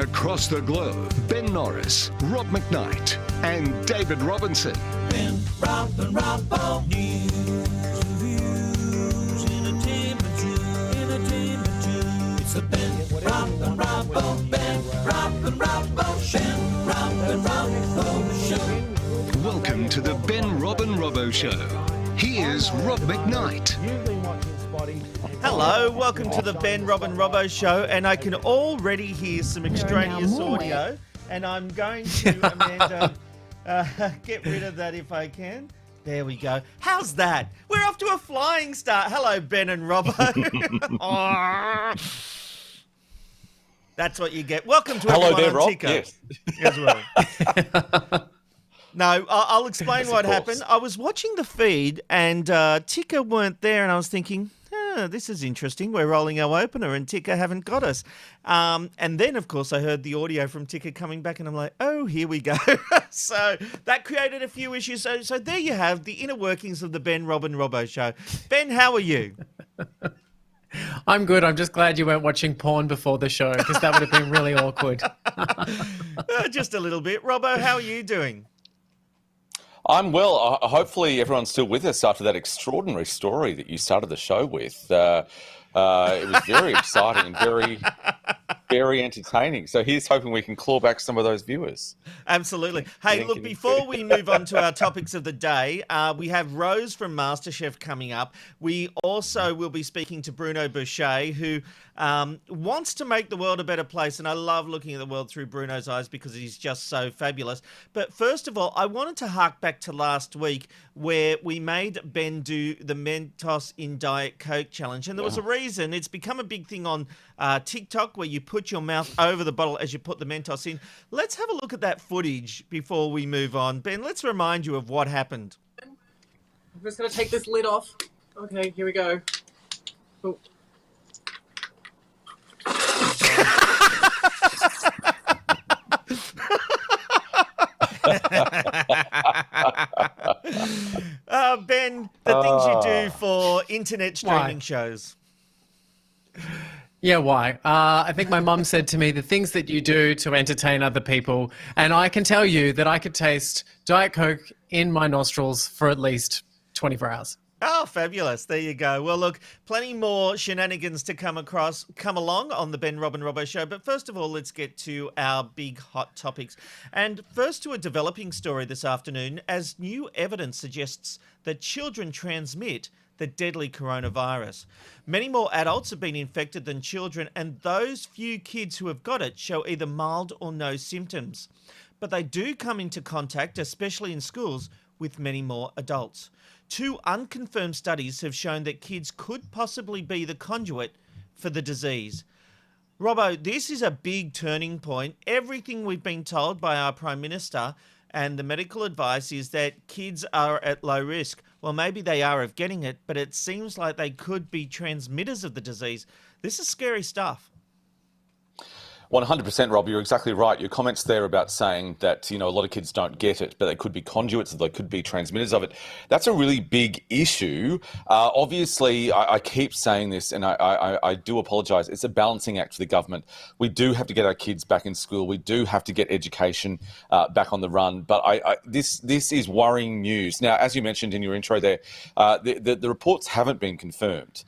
across the globe, Ben Norris, Rob McKnight and David Robinson. Ben, Rob and Robbo. News, reviews, entertainment news. It's the Ben, Rob and Robbo. Ben, Rob and Robbo Show. Ben, Rob and Robbo Show. Welcome to the Ben, Rob and Robbo Show. Here's Rob McKnight. Hello, welcome to the Ben, Rob and Robbo Show, and I can already hear some extraneous audio, and I'm going to, Amanda, get rid of that if I can. There we go. How's that? We're off to a flying start. Hello, Ben and Robbo. That's what you get. Welcome to Hello everyone there, on Rob. Ticker. Yes. As well. No, I'll explain Yes, what of course. happened. I was watching the feed and Ticker weren't there, and I was thinking, this is interesting. We're rolling our opener and Ticker haven't got us. And then, of course, I heard the audio from Ticker coming back and I'm like, oh, here we go. So that created a few issues. So there you have the inner workings of the Ben, Rob and Robbo Show. Ben, how are you? I'm good. I'm just glad you weren't watching porn before the show because that would have been really awkward. Just a little bit. Robbo, how are you doing? I'm well. Hopefully everyone's still with us after that extraordinary story that you started the show with. It was very exciting and very entertaining. So here's hoping we can claw back some of those viewers. Absolutely. Hey, look, before we move on to our topics of the day, we have Rose from MasterChef coming up. We also will be speaking to Bruno Boucher, who wants to make the world a better place. And I love looking at the world through Bruno's eyes because he's just so fabulous. But first of all, I wanted to hark back to last week where we made Ben do the Mentos in Diet Coke challenge. And there was a reason. It's become a big thing on TikTok where you put your mouth over the bottle as you put the Mentos in. Let's have a look at that footage before we move on. Ben, let's remind you of what happened. I'm just going to take this lid off. Okay, here we go. Oh. Ben, the things you do for internet streaming shows. Yeah, why? I think my mum said to me the things that you do to entertain other people, and I can tell you that I could taste Diet Coke in my nostrils for at least 24 hours. Oh, fabulous. There you go. Well, look, plenty more shenanigans to come along on the Ben, Rob and Robbo Show. But first of all, let's get to our big hot topics. And first to a developing story this afternoon, as new evidence suggests that children transmit the deadly coronavirus. Many more adults have been infected than children, and those few kids who have got it show either mild or no symptoms. But they do come into contact, especially in schools, with many more adults. 2 unconfirmed studies have shown that kids could possibly be the conduit for the disease. Robbo, this is a big turning point. Everything we've been told by our Prime Minister and the medical advice is that kids are at low risk. Well, maybe they are of getting it, but it seems like they could be transmitters of the disease. This is scary stuff. 100%, Rob, you're exactly right. Your comments there about saying that, a lot of kids don't get it, but they could be conduits, or they could be transmitters of it. That's a really big issue. Obviously, I keep saying this, and I do apologise. It's a balancing act for the government. We do have to get our kids back in school. We do have to get education back on the run. But this is worrying news. Now, as you mentioned in your intro there, the reports haven't been confirmed.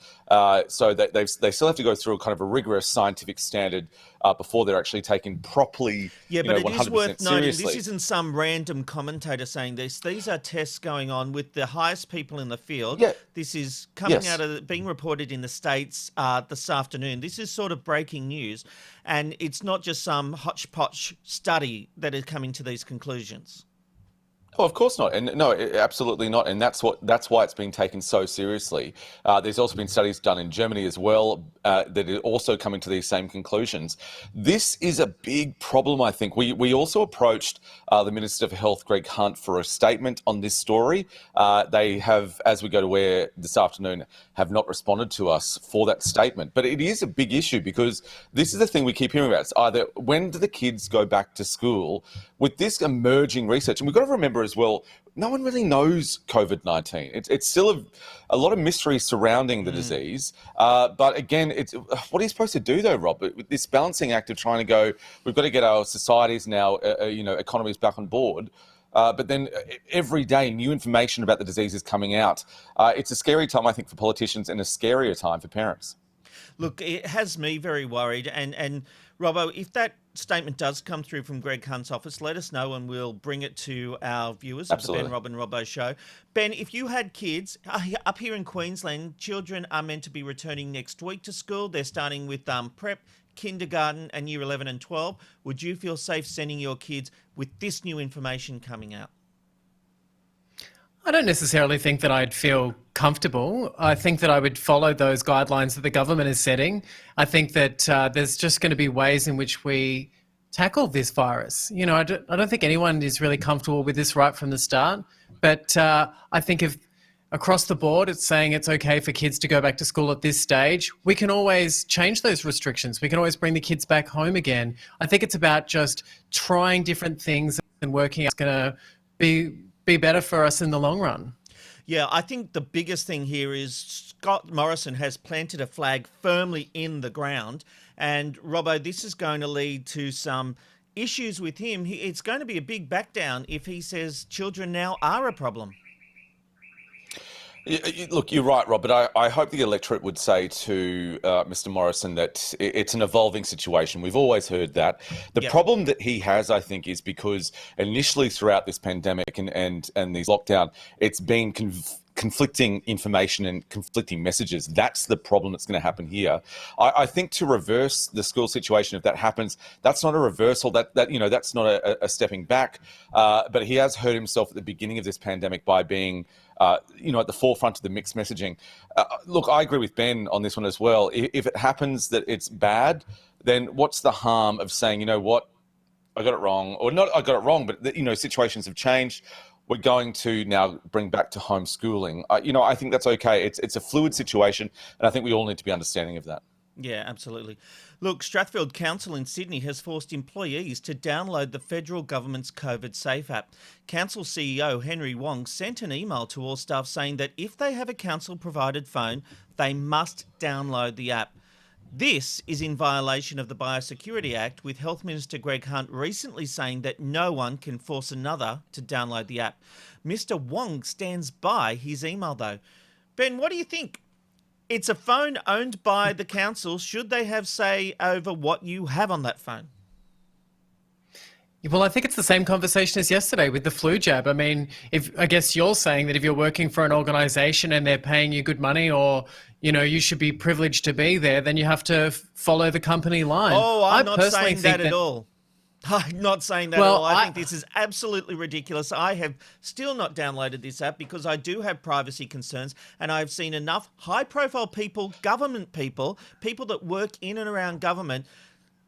So that they still have to go through a kind of a rigorous scientific standard before they're actually taken properly. Yeah, but it 100% is worth noting, seriously. this isn't some random commentator saying this. These are tests going on with the highest people in the field. Yeah. This is coming out of being reported in the States this afternoon. This is sort of breaking news, and it's not just some hodgepodge study that is coming to these conclusions. Oh, of course not. And no, absolutely not. And that's why it's being taken so seriously. There's also been studies done in Germany as well that are also coming to these same conclusions. This is a big problem, I think. We also approached the Minister for Health, Greg Hunt, for a statement on this story. They have, as we go to air this afternoon, have not responded to us for that statement. But it is a big issue because this is the thing we keep hearing about. It's either when do the kids go back to school with this emerging research? And we've got to remember as well, no one really knows COVID-19. It's still a lot of mystery surrounding the disease. But again, what are you supposed to do though, Rob? With this balancing act of trying to go, we've got to get our societies now, economies back on board. But then every day, new information about the disease is coming out. It's a scary time, I think, for politicians and a scarier time for parents. Look, it has me very worried. And Robbo, if that statement does come through from Greg Hunt's office, let us know and we'll bring it to our viewers of the Ben, Rob and Robbo Show. Ben, if you had kids up here in Queensland, children are meant to be returning next week to school. They're starting with prep, kindergarten and year 11 and 12. Would you feel safe sending your kids with this new information coming out? I don't necessarily think that I'd feel comfortable. I think that I would follow those guidelines that the government is setting. I think that there's just going to be ways in which we tackle this virus. You know, I don't think anyone is really comfortable with this right from the start. But I think if across the board it's saying it's okay for kids to go back to school at this stage, we can always change those restrictions. We can always bring the kids back home again. I think it's about just trying different things and working out what's going to be better for us in the long run. Yeah, I think the biggest thing here is Scott Morrison has planted a flag firmly in the ground. And Robbo, this is going to lead to some issues with him. It's going to be a big back down if he says children now are a problem. Look, you're right, Rob, but I hope the electorate would say to Mr. Morrison that it's an evolving situation. We've always heard that. The problem that he has, I think, is because initially throughout this pandemic and these lockdown, it's been conflicting information and conflicting messages. That's the problem that's going to happen here. I think to reverse the school situation, if that happens, that's not a reversal. That's not a stepping back. But he has hurt himself at the beginning of this pandemic by being at the forefront of the mixed messaging. Look, I agree with Ben on this one as well. If it happens that it's bad, then what's the harm of saying, you know what, I got it wrong, or not I got it wrong, but situations have changed. We're going to now bring back to homeschooling. I think that's okay. It's a fluid situation, and I think we all need to be understanding of that. Yeah, absolutely. Look, Strathfield Council in Sydney has forced employees to download the federal government's COVID Safe app. Council CEO Henry Wong sent an email to all staff saying that if they have a council-provided phone, they must download the app. This is in violation of the Biosecurity Act, with Health Minister Greg Hunt recently saying that no one can force another to download the app. Mr. Wong stands by his email, though. Ben, what do you think? It's a phone owned by the council. Should they have say over what you have on that phone? Well, I think it's the same conversation as yesterday with the flu jab. I mean, I guess you're saying that if you're working for an organisation and they're paying you good money, or you should be privileged to be there, then you have to follow the company line. Oh, I'm not saying that at all. I'm not saying that at all. I think this is absolutely ridiculous. I have still not downloaded this app because I do have privacy concerns, and I've seen enough high-profile people, government people that work in and around government,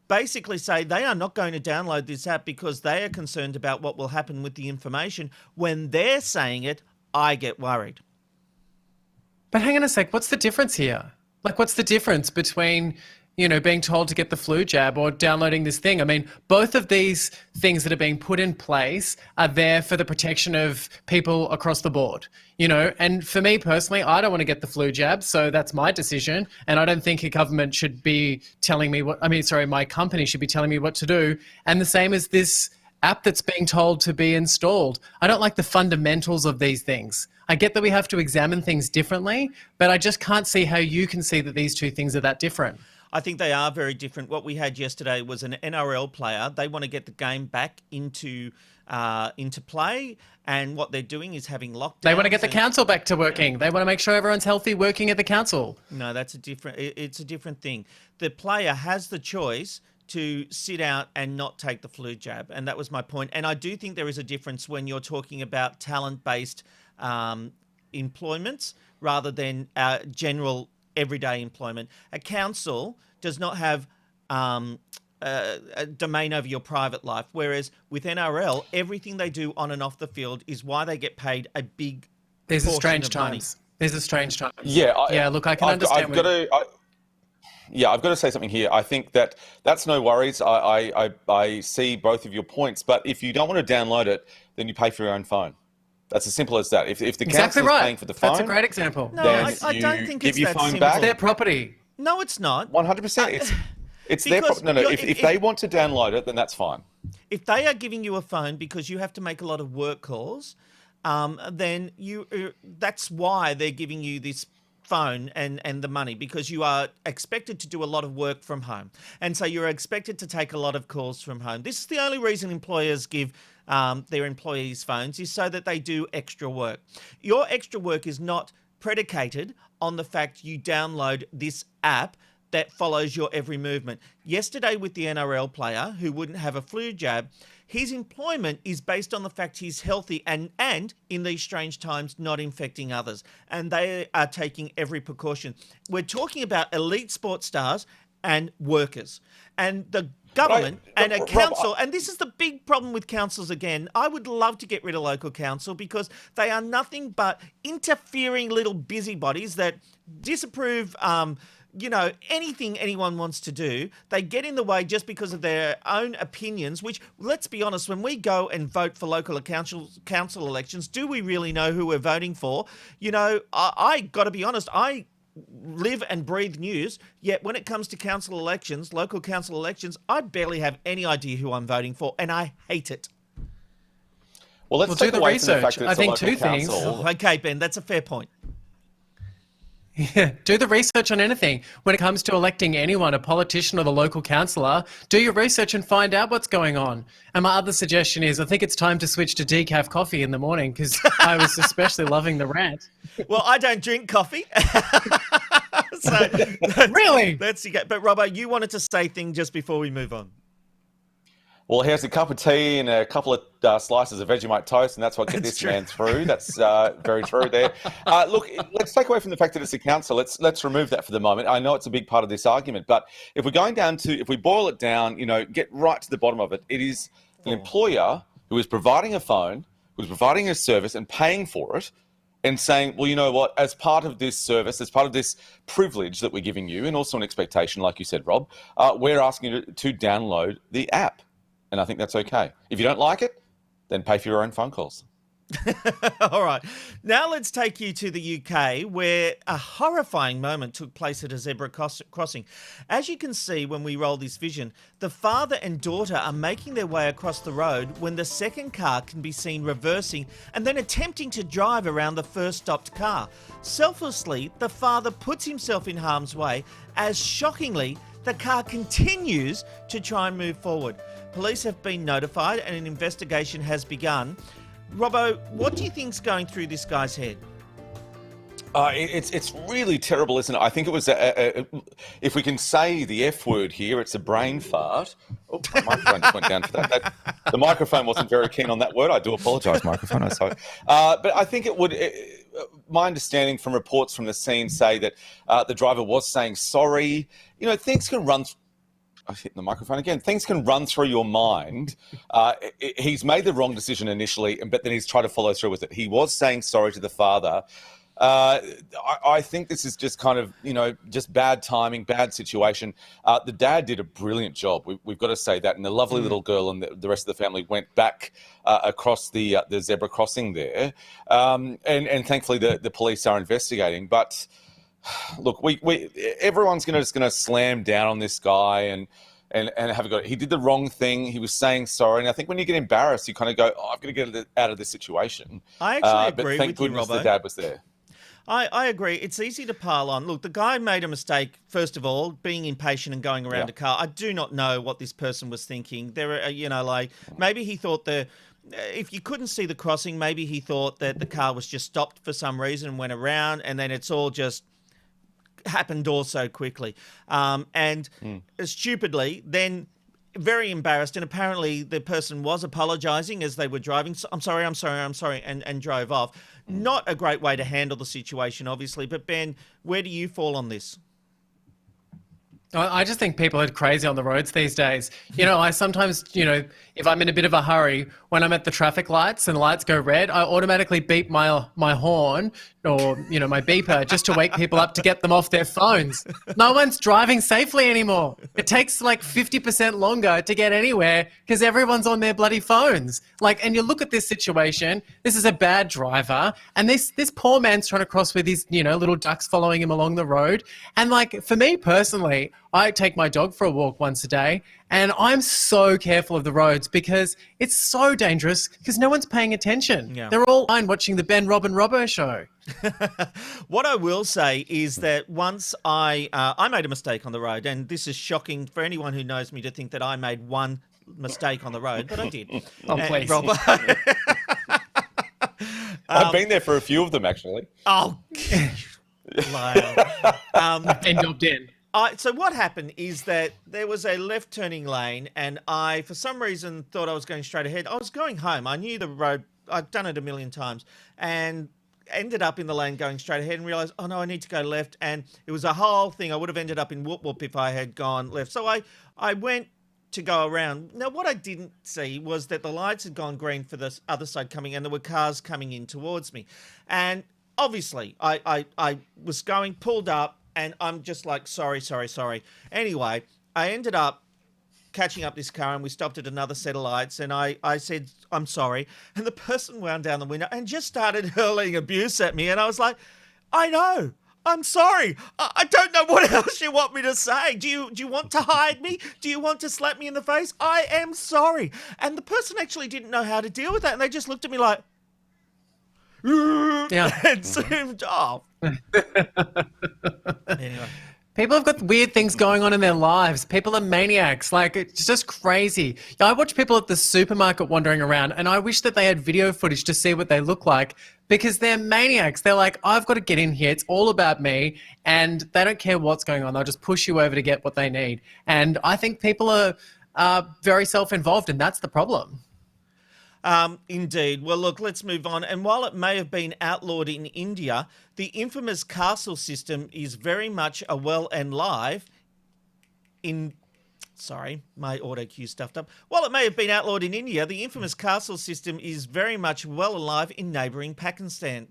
basically say they are not going to download this app because they are concerned about what will happen with the information. When they're saying it, I get worried. But hang on a sec, what's the difference here? Like, what's the difference between, being told to get the flu jab or downloading this thing? I mean, both of these things that are being put in place are there for the protection of people across the board, and for me personally, I don't want to get the flu jab, so that's my decision. And I don't think a government should be telling me my company should be telling me what to do. And the same as this app that's being told to be installed. I don't like the fundamentals of these things. I get that we have to examine things differently, but I just can't see how you can see that these two things are that different. I think they are very different. What we had yesterday was an NRL player. They want to get the game back into play, and what they're doing is having lockdowns. They want to get the council back to working. They want to make sure everyone's healthy working at the council. No, it's a different thing. The player has the choice to sit out and not take the flu jab, and that was my point. And I do think there is a difference when you're talking about talent-based employments rather than general everyday employment. A council does not have a domain over your private life, whereas with NRL, everything they do on and off the field is why they get paid a big There's a strange times. There's a strange time. Yeah, look, I can understand. I've got to say something here. I think that's no worries. I see both of your points, but if you don't want to download it, then you pay for your own phone. That's as simple as that. If the Exactly council is right. paying for the phone, That's a great example. No, then I don't you think give it's your that phone simple. back. Their property. No, it's not. 100%. It's their Because problem. No. you're- If they want to download it, then that's fine. If they are giving you a phone because you have to make a lot of work calls, then that's why they're giving you this phone and the money, because you are expected to do a lot of work from home. And so you're expected to take a lot of calls from home. This is the only reason employers give their employees phones, is so that they do extra work. Your extra work is not predicated on the fact you download this app that follows your every movement. Yesterday with the NRL player who wouldn't have a flu jab, his employment is based on the fact he's healthy and in these strange times not infecting others. And they are taking every precaution. We're talking about elite sports stars and workers. And the government and a council, and this is the big problem with councils again. I would love to get rid of local council because they are nothing but interfering little busybodies that disapprove anything anyone wants to do. They get in the way just because of their own opinions, which, let's be honest, when we go and vote for local council elections, do we really know who we're voting for? I got to be honest, I live and breathe news, yet when it comes to council elections, local council elections, I barely have any idea who I'm voting for, and I hate it. Well, let's do take the away from the research. fact that I it's a think local two things. council. Okay, Ben, that's a fair point. Yeah, do the research on anything. When it comes to electing anyone, a politician or the local councillor, do your research and find out what's going on. And my other suggestion is I think it's time to switch to decaf coffee in the morning, because I was especially loving the rant. Well, I don't drink coffee. So Really? But Robbo, you wanted to say thing just before we move on. Well, here's a cup of tea and a couple of slices of Vegemite toast, and that's what gets this man through. That's very true there. Look, let's take away from the fact that it's a council. Let's remove that for the moment. I know it's a big part of this argument, but if we boil it down, get right to the bottom of it, it is an employer who is providing a phone, who is providing a service and paying for it, and saying, well, you know what, as part of this service, as part of this privilege that we're giving you, and also an expectation, like you said, Rob, we're asking you to download the app. And I think that's okay. If you don't like it, then pay for your own phone calls. All right. Now let's take you to the UK, where a horrifying moment took place at a zebra crossing. As you can see when we roll this vision, the father and daughter are making their way across the road when the second car can be seen reversing and then attempting to drive around the first stopped car. Selflessly, the father puts himself in harm's way as, shockingly, the car continues to try and move forward. Police have been notified and an investigation has begun. Robbo, what do you think's going through this guy's head? It's really terrible, isn't it? I think it was, if we can say the F word here, it's a brain fart. Oh, my microphone just went down for that. The microphone wasn't very keen on that word. I do apologise, microphone. I'm sorry. But I think it would... my understanding from reports from the scene say that the driver was saying sorry. Things can run... I hit the microphone again. Things can run through your mind. He's made the wrong decision initially, but then he's tried to follow through with it. He was saying sorry to the father. I think this is just kind of, just bad timing, bad situation. The dad did a brilliant job. We've got to say that. And the lovely little girl and the rest of the family went back across the zebra crossing there. And thankfully the police are investigating. But look, everyone's just going to slam down on this guy and have a go. He did the wrong thing. He was saying sorry. And I think when you get embarrassed, you kind of go, I've got to get out of this situation. I actually agree but thank with you, goodness Robbo. the dad was there. I agree. It's easy to pile on. Look, the guy made a mistake, first of all, being impatient and going around a car. I do not know what this person was thinking. There are, maybe he thought if you couldn't see the crossing, maybe he thought that the car was just stopped for some reason and went around, and then it's all just happened all so quickly. And stupidly, then very embarrassed, and apparently the person was apologising as they were driving. I'm sorry, and drove off. Not a great way to handle the situation, obviously. But Ben, where do you fall on this? I just think people are crazy on the roads these days. I sometimes, if I'm in a bit of a hurry, when I'm at the traffic lights and the lights go red, I automatically beep my horn or, my beeper just to wake people up to get them off their phones. No one's driving safely anymore. It takes like 50% longer to get anywhere because everyone's on their bloody phones. And you look at this situation, this is a bad driver, and this poor man's trying to cross with his, little ducks following him along the road. And for me personally, I take my dog for a walk once a day, and I'm so careful of the roads because it's so dangerous because no one's paying attention. Yeah. They're all watching the Ben, Robbo Show. What I will say is that once I made a mistake on the road, and this is shocking for anyone who knows me to think that I made one mistake on the road, but I did. Oh, please. Robbo. I've been there for a few of them, actually. Oh, liar. And jobbed in. So what happened is that there was a left turning lane, and I, for some reason, thought I was going straight ahead. I was going home. I knew the road. I'd done it a million times, and ended up in the lane going straight ahead and realised, oh no, I need to go left. And it was a whole thing. I would have ended up in whoop whoop if I had gone left. So I went to go around. Now, what I didn't see was that the lights had gone green for the other side coming, and there were cars coming in towards me. And obviously, I was pulled up, and I'm just like, sorry. Anyway, I ended up catching up this car, and we stopped at another set of lights, and I said, I'm sorry. And the person wound down the window and just started hurling abuse at me. And I was like, I know. I'm sorry. I don't know what else you want me to say. Do you want to hide me? Do you want to slap me in the face? I am sorry. And the person actually didn't know how to deal with that, and they just looked at me like, yeah, and zoomed off. Anyway. People have got weird things going on in their lives. People are maniacs. It's just crazy. I watch people at the supermarket wandering around, and I wish that they had video footage to see what they look like because they're maniacs. They're like, I've got to get in here. It's all about me. And they don't care what's going on. They'll just push you over to get what they need. And I think people are very self-involved, and that's the problem. Indeed. Well, look, let's move on. And while it may have been outlawed in India, the infamous castle system is very much a well and live in... Sorry, my auto cue stuffed up. While it may have been outlawed in India, the infamous castle system is very much well alive in neighbouring Pakistan.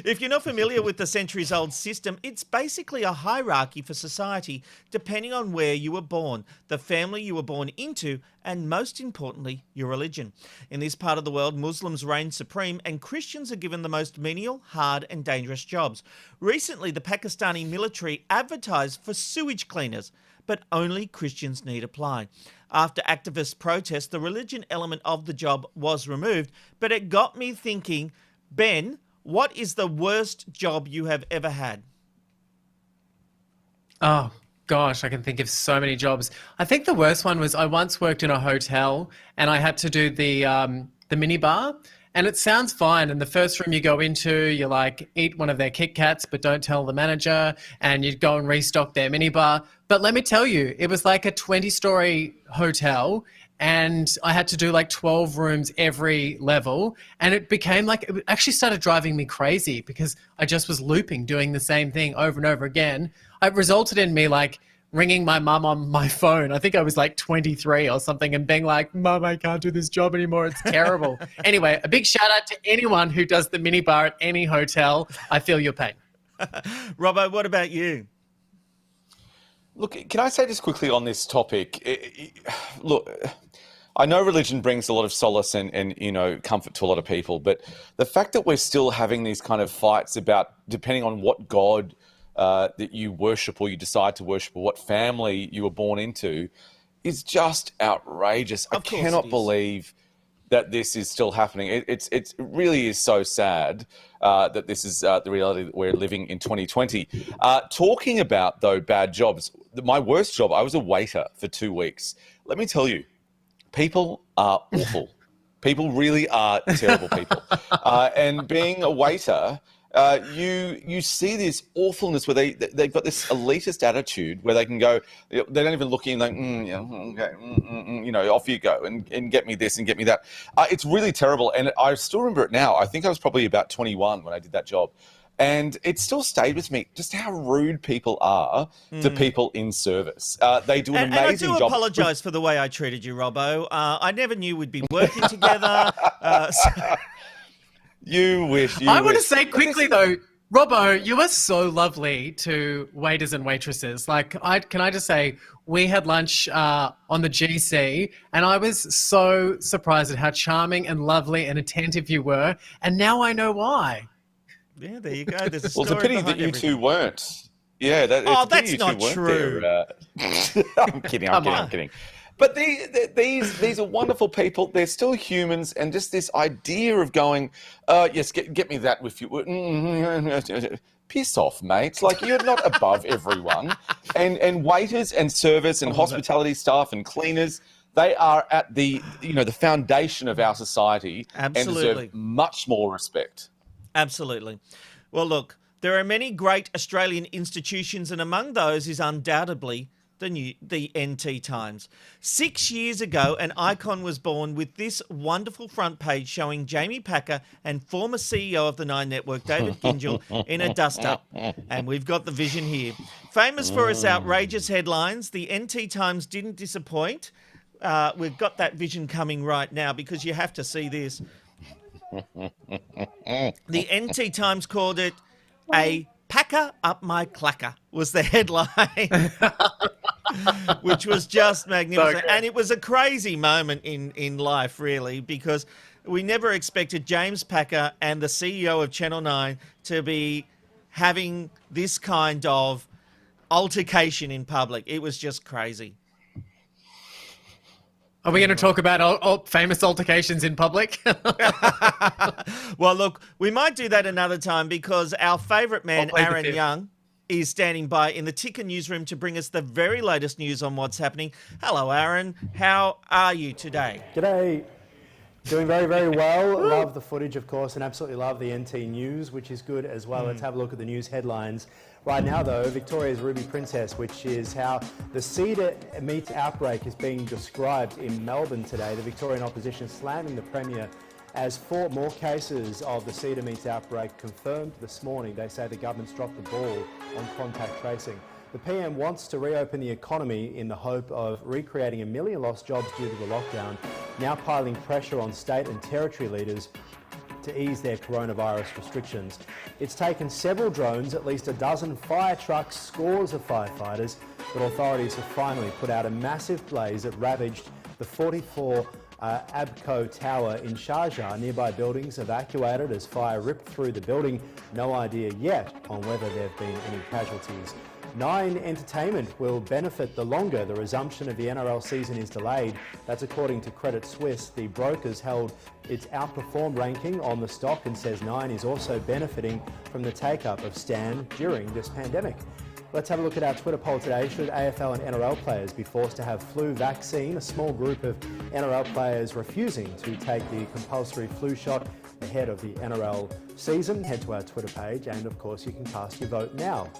If you're not familiar with the centuries-old system, it's basically a hierarchy for society depending on where you were born, the family you were born into, and most importantly, your religion. In this part of the world, Muslims reign supreme and Christians are given the most menial, hard and dangerous jobs. Recently, the Pakistani military advertised for sewage cleaners, but only Christians need apply. After activist protests, the religion element of the job was removed, but it got me thinking, Ben, what is the worst job you have ever had? Oh, gosh, I can think of so many jobs. I think the worst one was I once worked in a hotel and I had to do the minibar. And it sounds fine. And the first room you go into, you eat one of their Kit Kats, but don't tell the manager, and you go and restock their minibar. But let me tell you, it was like a 20-story hotel, and I had to do 12 rooms every level. And it became it actually started driving me crazy because I just was looping, doing the same thing over and over again. It resulted in me ringing my mum on my phone. I think I was 23 or something and being like, Mum, I can't do this job anymore. It's terrible. Anyway, a big shout out to anyone who does the minibar at any hotel. I feel your pain. Robbo, what about you? Look, can I say just quickly on this topic? Look, I know religion brings a lot of solace and comfort to a lot of people, but the fact that we're still having these kind of fights about depending on what God that you worship or you decide to worship or what family you were born into is just outrageous. I cannot believe that this is still happening. It really is so sad that this is the reality that we're living in 2020. Talking about, though, bad jobs, my worst job, I was a waiter for 2 weeks. Let me tell you, people are awful. People really are terrible people. And being a waiter... you see this awfulness where they've got this elitist attitude where they can go, they don't even look in off you go and get me this and get me that. It's really terrible. And I still remember it now. I think I was probably about 21 when I did that job. And it still stayed with me just how rude people are to people in service. They do an amazing and I do job. apologise for the way I treated you, Robbo. I never knew we'd be working together. You wish. I want to say quickly though, Robbo, you were so lovely to waiters and waitresses. Like, can I just say, we had lunch on the GC, and I was so surprised at how charming and lovely and attentive you were, and now I know why. Yeah, there you go. There's a Well, story it's a pity behind that you everything. two weren't. Yeah, that's not true. I'm kidding. I'm kidding. But these are wonderful people. They're still humans, and just this idea of going, yes, get me that with you. Piss off, mates. Like, you're not above everyone. And waiters and service and hospitality staff and cleaners, they are at the foundation of our society. Absolutely. And deserve much more respect. Absolutely. Well, look, there are many great Australian institutions, and among those is undoubtedly the NT Times. 6 years ago, an icon was born with this wonderful front page showing Jamie Packer and former CEO of the Nine Network, David Gyngell, in a dust-up. And we've got the vision here. Famous for its outrageous headlines, the NT Times didn't disappoint. We've got that vision coming right now because you have to see this. The NT Times called it a Packer up my clacker was the headline, which was just magnificent. And it was a crazy moment in life, really, because we never expected James Packer and the CEO of Channel 9 to be having this kind of altercation in public. It was just crazy. Are we going to talk about famous altercations in public? Well, look, we might do that another time because our favourite man, Aaron Young, is standing by in the Ticker newsroom to bring us the very latest news on what's happening. Hello, Aaron. How are you today? G'day. Doing very, very well. Love the footage, of course, and absolutely love the NT News, which is good as well. Let's have a look at the news headlines. Right now, though, Victoria's Ruby Princess, which is how the cedar meat outbreak is being described in Melbourne today. The Victorian opposition slamming the Premier as 4 more cases of the cedar meat outbreak confirmed this morning. They say the government's dropped the ball on contact tracing. The PM wants to reopen the economy in the hope of recreating 1 million lost jobs due to the lockdown, now piling pressure on state and territory leaders to ease their coronavirus restrictions. It's taken several drones, at least a dozen fire trucks, scores of firefighters, but authorities have finally put out a massive blaze that ravaged the 44 Abco Tower in Sharjah. Nearby buildings evacuated as fire ripped through the building. No idea yet on whether there have been any casualties. Nine Entertainment will benefit the longer the resumption of the NRL season is delayed. That's according to Credit Suisse. The brokers held its outperformed ranking on the stock and says Nine is also benefiting from the take-up of Stan during this pandemic. Let's have a look at our Twitter poll today. Should AFL and NRL players be forced to have flu vaccine? A small group of NRL players refusing to take the compulsory flu shot ahead of the NRL season. Head to our Twitter page and, of course, you can cast your vote now.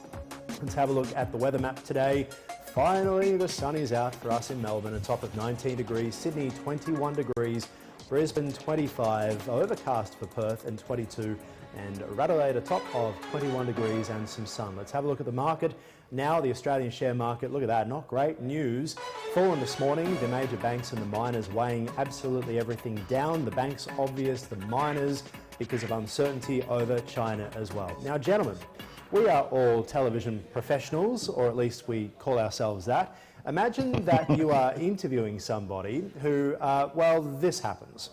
Let's have a look at the weather map today. Finally, the sun is out for us in Melbourne, a top of 19 degrees. Sydney, 21 degrees. Brisbane, 25. Overcast for Perth and 22. And Adelaide, a top of 21 degrees and some sun. Let's have a look at the market. Now, the Australian share market, look at that, not great news. Fallen this morning, the major banks and the miners weighing absolutely everything down. The banks obvious, the miners, because of uncertainty over China as well. Now, gentlemen, we are all television professionals, or at least we call ourselves that. Imagine that you are interviewing somebody who, well, this happens.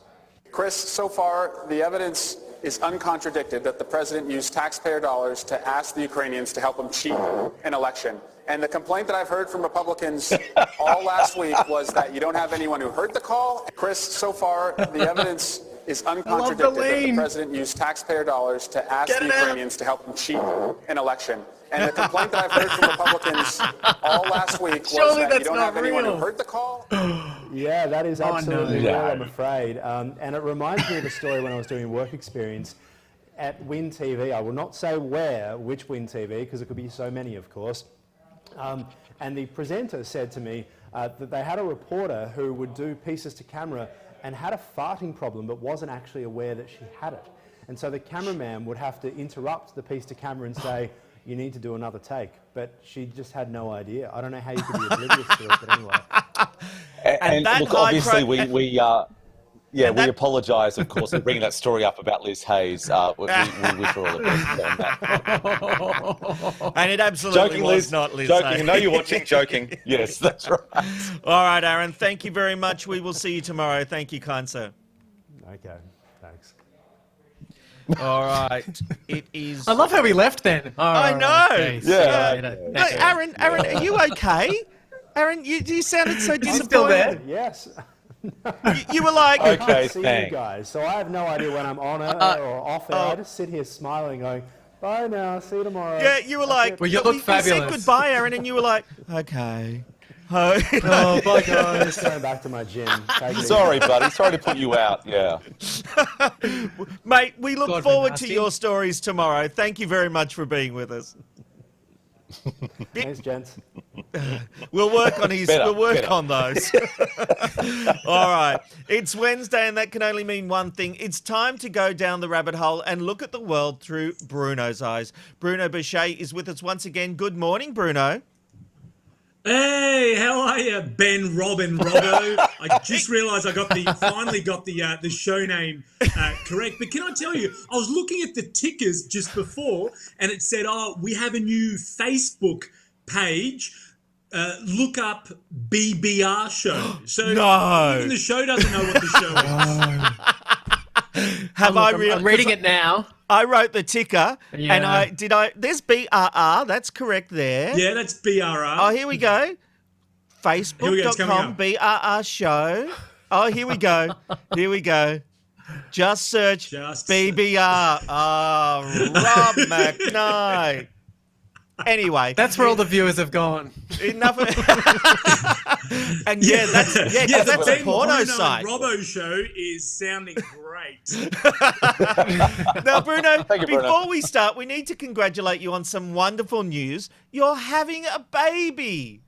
Chris, so far the evidence is uncontradicted that the president used taxpayer dollars to ask the Ukrainians to help him cheat an election. And the complaint that I've heard from Republicans all last week was that you don't have anyone who heard the call. Chris, so far the evidence is uncontradicted that the president used taxpayer dollars to ask the Ukrainians to help him cheat an election. And the complaint that I've heard from Republicans all last week was that you don't have anyone who heard the call. Yeah, that is absolutely real, I'm afraid. And it reminds me of a story when I was doing work experience at Win TV. I will not say which Win TV, because it could be so many, of course. And the presenter said to me that they had a reporter who would do pieces to camera and had a farting problem but wasn't actually aware that she had it. And so the cameraman would have to interrupt the piece to camera and say, you need to do another take. But she just had no idea. I don't know how you could be oblivious to it, but anyway. And that look, high obviously, pro- we apologise, of course, for bringing that story up about Liz Hayes. We wish her all the best on that. And it absolutely Joking, was Liz. not Liz. Joking. Hayes. I know you're watching. Joking. Yes, that's right. All right, Aaron. Thank you very much. We will see you tomorrow. Thank you, kind sir. Okay, thanks. All right. It is. I love how we left then. Oh, I know. okay. Yeah. No, Aaron, are you okay? Aaron, you sounded so disappointed. still there? Yes. You were like, I Okay, can't see thanks. you guys, so I have no idea when I'm on air or off air. I just sit here smiling, going, bye now, see you tomorrow. yeah, you were like, Well, you we- look we fabulous. said goodbye, Aaron, and you were like, okay. Oh, bye, guys. Just going back to my gym. Take it easy. Sorry, buddy. Sorry to put you out. Yeah. Mate, we look God, forward nasty. to your stories tomorrow. Thank you very much for being with us. Thanks, gents. We'll work on his. Better, we'll work better. on those. All right. It's Wednesday, and that can only mean one thing. It's time to go down the rabbit hole and look at the world through Bruno's eyes. Bruno Boucher is with us once again. Good morning, Bruno. Hey, how are you, Ben, Robin, Robbo? I just realised I finally got the show name correct. But can I tell you, I was looking at the tickers just before, and it said, "Oh, we have a new Facebook page. Look up BBR Show." So No. even the show doesn't know what the show is. Have I'm reading it now. I wrote the ticker, Yeah. and there's BRR. That's correct there. Yeah, that's BRR. Oh, here we go. Here we go, it's coming Facebook.com up. BRR show. Oh, here we go. Here we go. Just search Just- BBR. Oh, Rob McKnight. Anyway, That's where all the viewers have gone. enough. And yeah, that's the that's a Ben, porno Bruno, site. and Robbo show is sounding great. Now, Bruno, Thank you, Bruno. before we start, we need to congratulate you on some wonderful news. You're having a baby.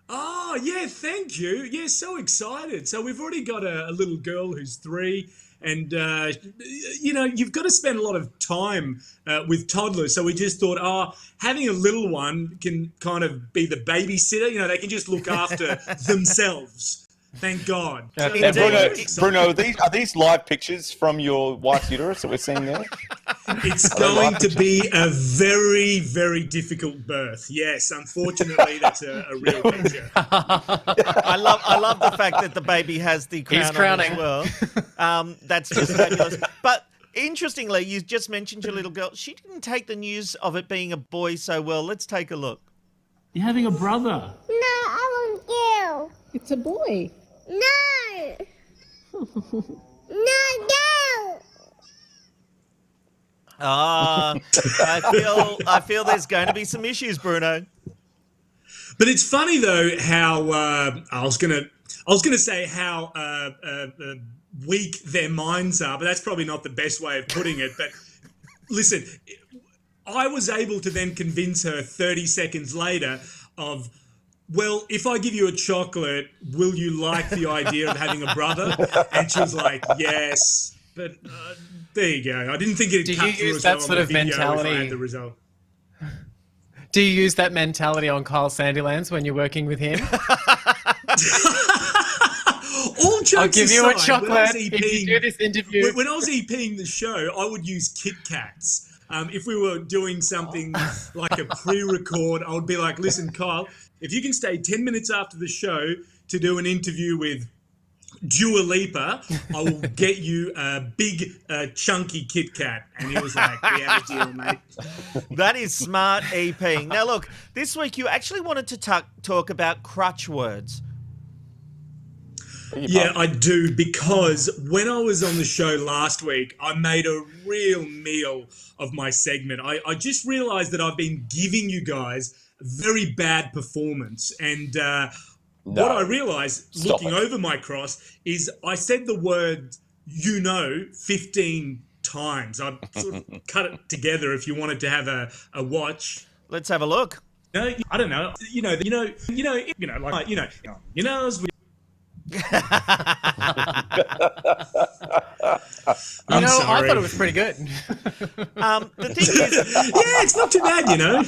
Oh, yeah, thank you. Yeah, so excited. So we've already got a little girl who's 3, and, you've got to spend a lot of time with toddlers. So we just thought, having a little one can kind of be the babysitter. You know, they can just look after themselves. Thank God. So Indeed. And Bruno, Indeed. Bruno, are these live pictures from your wife's uterus that we're seeing there? It's going to be a very, very difficult birth. Yes, unfortunately, that's a real picture. I love the fact that the baby has the crown He's on crowning. as well. That's just fabulous. But interestingly, you just mentioned your little girl. She didn't take the news of it being a boy so well. Let's take a look. You're having a brother. No, I want you. It's a boy. No. No, no. I feel there's going to be some issues, Bruno. But it's funny though how I was gonna say how weak their minds are, but that's probably not the best way of putting it. But listen, I was able to then convince her 30 seconds later of, well, if I give you a chocolate, will you like the idea of having a brother? And she was like, yes. But there you go. I didn't think it'd Do cut you through use as that well sort on of the video if I mentality? had the result. Do you use that mentality on Kyle Sandilands when you're working with him? All jokes I'll give you a aside, when I was chocolate if you do this interview. When I was EPing the show, I would use Kit Kats. If we were doing something like a pre-record, I would be like, listen, Kyle, if you can stay 10 minutes after the show to do an interview with Dua Lipa, I will get you a big, chunky Kit Kat. And he was like, yeah, deal, mate. That is smart EPing. Now, look, this week you actually wanted to talk about crutch words. Yeah, I do, because when I was on the show last week, I made a real meal of my segment. I just realised that I've been giving you guys a very bad performance. And what I realised, looking over my cross, is I said the word, 15 times. I sort of cut it together if you wanted to have a watch. Let's have a look. No, I don't know. You know, I sorry. thought it was pretty good. The thing is, Yeah, it's not too bad, you know.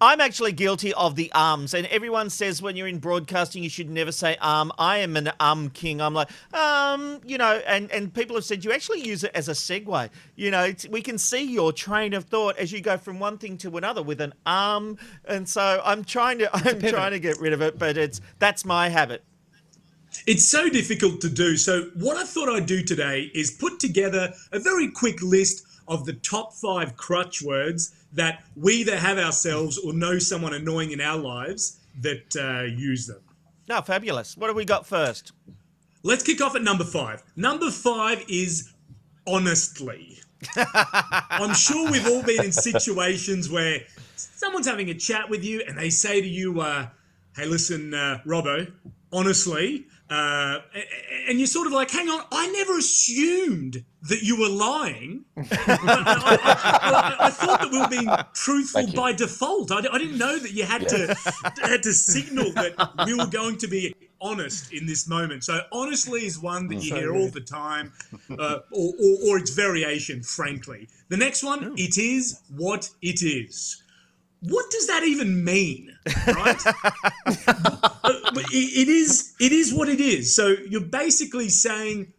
I'm actually guilty of the ums, and everyone says when you're in broadcasting you should never say I am an king. I'm like, you know, and people have said you actually use it as a segue. You know, we can see your train of thought as you go from one thing to another with an and so I'm trying to get rid of it, but that's my habit. It's so difficult to do. So what I thought I'd do today is put together a very quick list of the top 5 crutch words that we either have ourselves or know someone annoying in our lives that use them. No, fabulous. What have we got first? Let's kick off at number 5. Number 5 is honestly. I'm sure we've all been in situations where someone's having a chat with you and they say to you, hey, listen, Robbo, honestly, and you're sort of like, hang on, I never assumed that you were lying. I thought that we were being truthful by default. I didn't know that you had to signal that we were going to be honest in this moment. So honestly is one that you hear all the time, or its variation, frankly. The next one, it is what it is. What does that even mean, right? It is what it is. So you're basically saying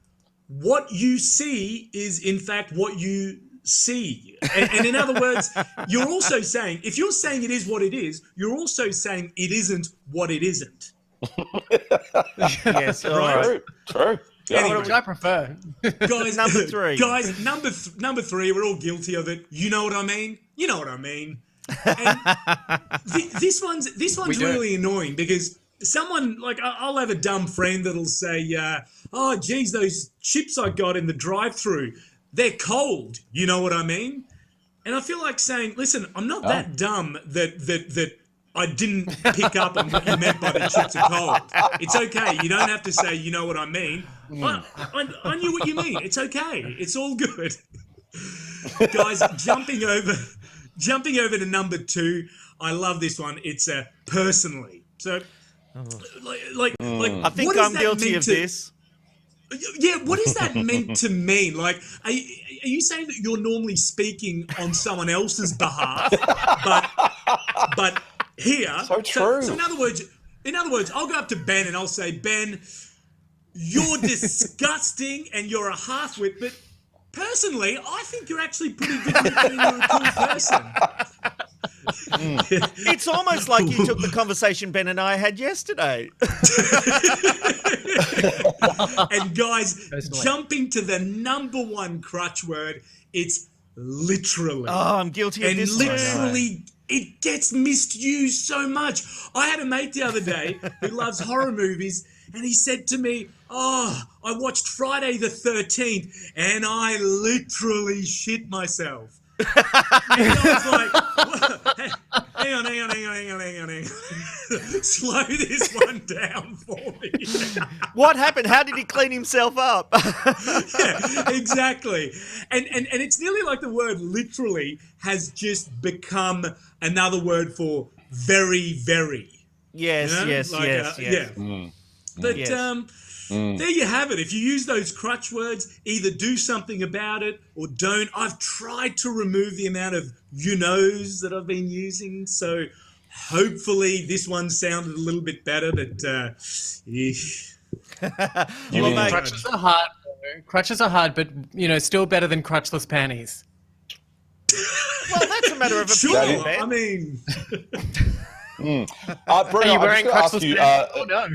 what you see is in fact what you see. And in other words, you're also saying, if you're saying it is what it is, you're also saying it isn't what it isn't. Yes, right? True. Anyway, Which I prefer. guys, Number 3. Guys, number 3, we're all guilty of it. You know what I mean? You know what I mean. And this one's really annoying because someone, like, I'll have a dumb friend that'll say, oh, geez, those chips I got in the drive-thru, they're cold. You know what I mean? And I feel like saying, listen, I'm not that dumb that I didn't pick up on what you meant by the chips are cold. It's okay. You don't have to say, you know what I mean. I knew what you mean. It's okay. It's all good. Guys, jumping over to number 2, I love this one. It's personally. So, I think I'm guilty of this. Yeah, what is that meant to mean? Like, are you saying that you're normally speaking on someone else's behalf, but here? So true. So in other words, I'll go up to Ben and I'll say, Ben, you're disgusting and you're a half-wit, but personally, I think you're actually pretty good looking and you're a cool person. It's almost like you took the conversation Ben and I had yesterday. And guys, jumping to the number 1 crutch word, it's literally. Oh, I'm guilty of this. And literally, it gets misused so much. I had a mate the other day who loves horror movies, and he said to me, oh, I watched Friday the 13th, and I literally shit myself. And I was like, hang on. Slow this one down for me. What happened? How did he clean himself up? Yeah, exactly. And it's nearly like the word literally has just become another word for very, very. Yes, you know? yes. Yeah. But there you have it. If you use those crutch words, either do something about it or don't. I've tried to remove the amount of you knows that I've been using, so hopefully this one sounded a little bit better, but Crutches are hard. Crutches are hard, but, you know, still better than crutchless panties. Well, that's a matter of sure. opinion, Ben. I mean, Bruno, Are you wearing I'm just crutchless gonna panties? ask you, Oh, no.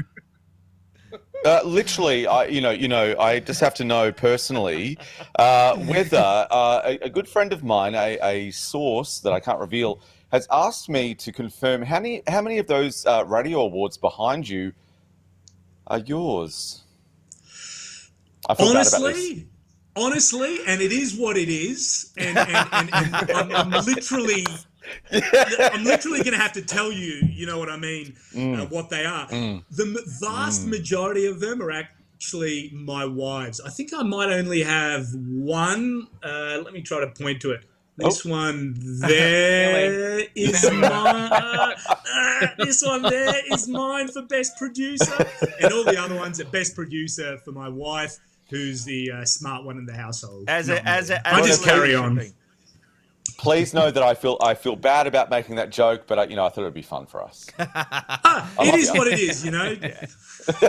literally, I just have to know personally whether a good friend of mine, a source that I can't reveal, has asked me to confirm how many of those radio awards behind you are yours. I feel bad about this. Honestly, and it is what it is, and I'm literally going to have to tell you, you know what I mean, what they are. The vast majority of them are actually my wives. I think I might only have one. Let me try to point to it. This one there is mine. This one there is mine for best producer, and all the other ones are best producer for my wife, who's the smart one in the household. I just carry on. Please know that I feel bad about making that joke, but I thought it'd be fun for us. It is what it is,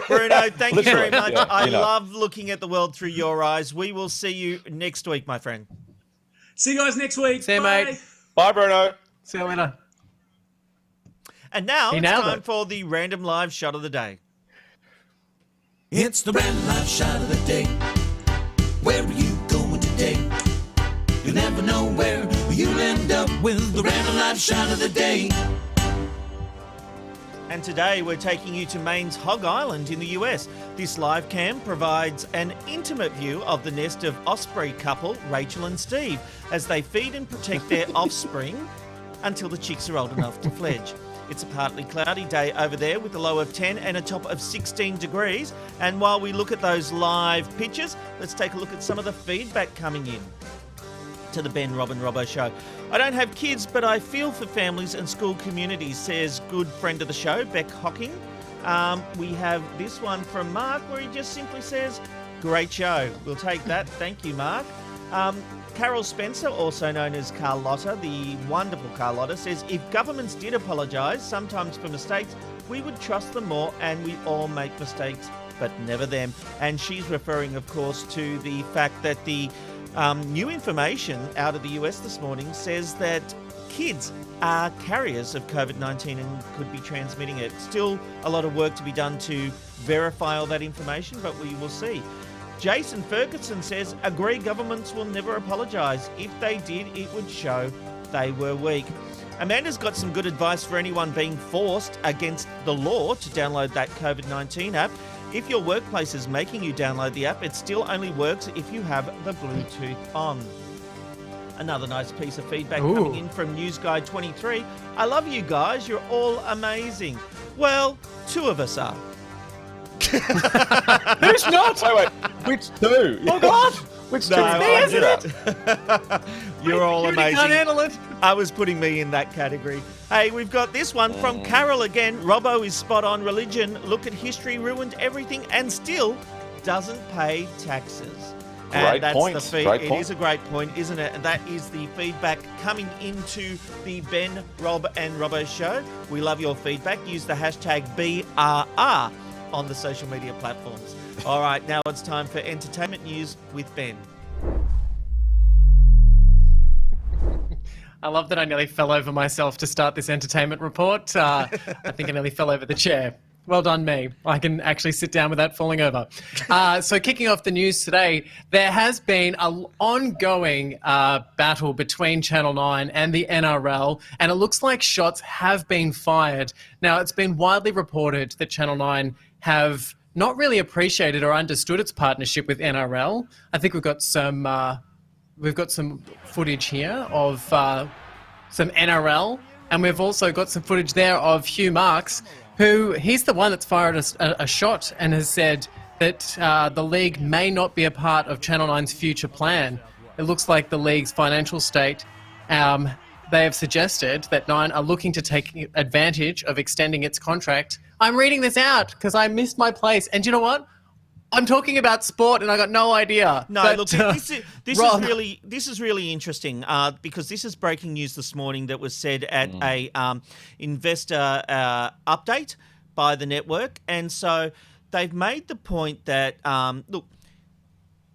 Bruno, thank you very much. Yeah, I love looking at the world through your eyes. We will see you next week, my friend. See you guys next week. See you, Bye. mate. Bye, Bruno. See you later. And now He it's nailed time it. for the random live shot of the day. It's the random live shot of the day. Where are you going today? You'll never know where you'll end up with the random live shot of the day. And today we're taking you to Maine's Hog Island in the US. This live cam provides an intimate view of the nest of osprey couple Rachel and Steve as they feed and protect their offspring until the chicks are old enough to fledge. It's a partly cloudy day over there with a low of 10 and a top of 16 degrees. And while we look at those live pictures, let's take a look at some of the feedback coming in to the Ben, Rob and Robbo Show. I don't have kids, but I feel for families and school communities, says good friend of the show, Beck Hocking. We have this one from Mark where he just simply says, great show. We'll take that. Thank you, Mark. Carol Spencer, also known as Carlotta, the wonderful Carlotta, says, if governments did apologise, sometimes for mistakes, we would trust them more, and we all make mistakes, but never them. And she's referring, of course, to the fact that the new information out of the US this morning says that kids are carriers of COVID-19 and could be transmitting it. Still a lot of work to be done to verify all that information, but we will see. Jason Ferguson says, agree, governments will never apologise. If they did, it would show they were weak. Amanda's got some good advice for anyone being forced against the law to download that COVID-19 app. If your workplace is making you download the app, it still only works if you have the Bluetooth on. Another nice piece of feedback coming in from News Guy 23. I love you guys. You're all amazing. Well, two of us are. Who's not? Wait. Which two? Oh, God. Which two? Isn't it? You're all Security amazing. can't handle it. I was putting me in that category. Hey, we've got this one from Carol again. Robbo is spot on. Religion, look at history, ruined everything and still doesn't pay taxes. Great point. It is a great point, isn't it? And that is the feedback coming into the Ben, Rob and Robbo Show. We love your feedback. Use the hashtag BRR on the social media platforms. All right, now it's time for entertainment news with Ben. I love that I nearly fell over myself to start this entertainment report. I think I nearly fell over the chair. Well done, me. I can actually sit down without falling over. So kicking off the news today, there has been an ongoing battle between Channel 9 and the NRL, and it looks like shots have been fired. Now, it's been widely reported that Channel 9 have not really appreciated or understood its partnership with NRL. I think we've got some footage here of some NRL, and we've also got some footage there of Hugh Marks, who he's the one that's fired a shot and has said that the league may not be a part of Channel 9's future plan. It looks like the league's financial state, they have suggested that Nine are looking to take advantage of extending its contract. I'm reading this out because I missed my place. And you know what? I'm talking about sport and I got no idea. No, but, look, this is really interesting because this is breaking news this morning that was said at a investor update by the network, and so they've made the point that look,